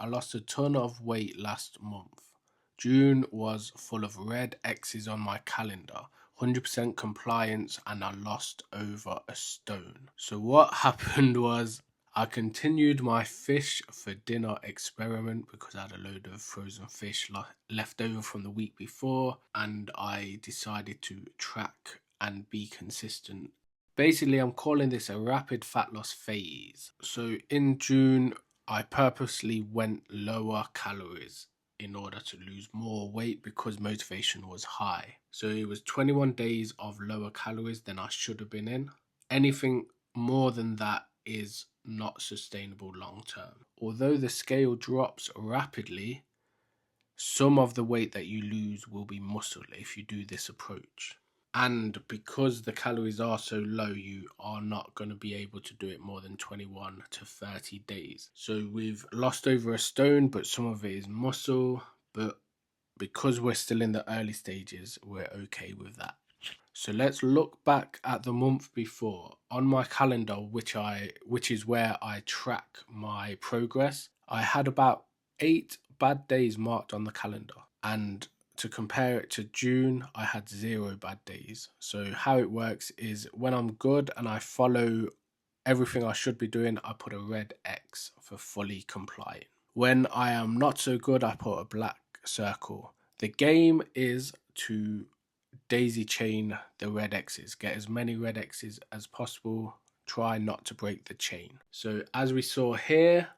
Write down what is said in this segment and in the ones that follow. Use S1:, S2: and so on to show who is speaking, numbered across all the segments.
S1: lost a ton of weight last month. June was full of red X's on my calendar, 100% compliance, and I lost over a stone. So what happened was I continued my fish for dinner experiment because I had a load of frozen fish left over from the week before, and I decided to track and be consistent. Basically, I'm calling this a rapid fat loss phase. So in June, I purposely went lower calories in order to lose more weight because motivation was high. So it was 21 days of lower calories than I should have been in. Anything more than that is not sustainable long term. Although the scale drops rapidly, some of the weight that you lose will be muscle if you do this approach. And because the calories are so low, you are not going to be able to do it more than 21 to 30 days. So we've lost over a stone, but some of it is muscle. But because we're still in the early stages, we're okay with that. So let's look back at the month before. On my calendar, which is where I track my progress, I had about 8 bad days marked on the calendar. And to compare it to June, I had 0 bad days. So how it works is when I'm good and I follow everything I should be doing, I put a red X for fully complying. When I am not so good, I put a black circle. The game is to daisy chain the red X's, get as many red X's as possible, try not to break the chain. So as we saw here,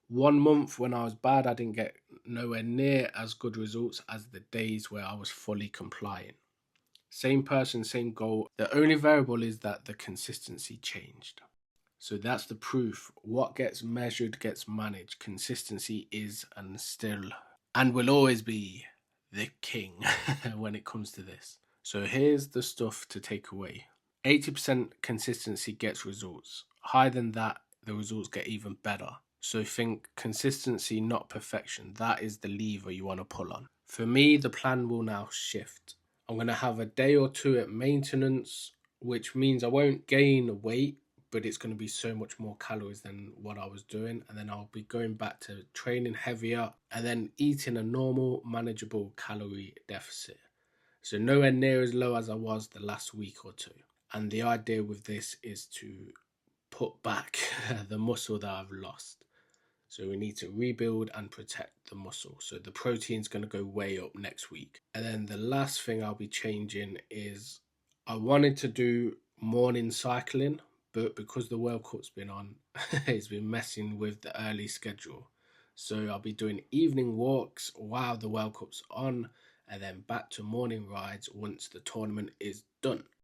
S1: 1 month when I was bad, I didn't get nowhere near as good results as the days where I was fully compliant. Same person, same goal. The only variable is that the consistency changed. So that's the proof. What gets measured gets managed. Consistency is and still and will always be the king when it comes to this. So here's the stuff to take away. 80% consistency gets results. Higher than that, the results get even better. So think consistency, not perfection. That is the lever you want to pull on. For me, the plan will now shift. I'm going to have a day or two at maintenance, which means I won't gain weight, but it's going to be so much more calories than what I was doing. And then I'll be going back to training heavier and then eating a normal, manageable calorie deficit. So nowhere near as low as I was the last week or two. And the idea with this is to put back the muscle that I've lost. So we need to rebuild and protect the muscle. So the protein's going to go way up next week. And then the last thing I'll be changing is I wanted to do morning cycling, but because the World Cup's been on, it's been messing with the early schedule. So I'll be doing evening walks while the World Cup's on, and then back to morning rides once the tournament is done.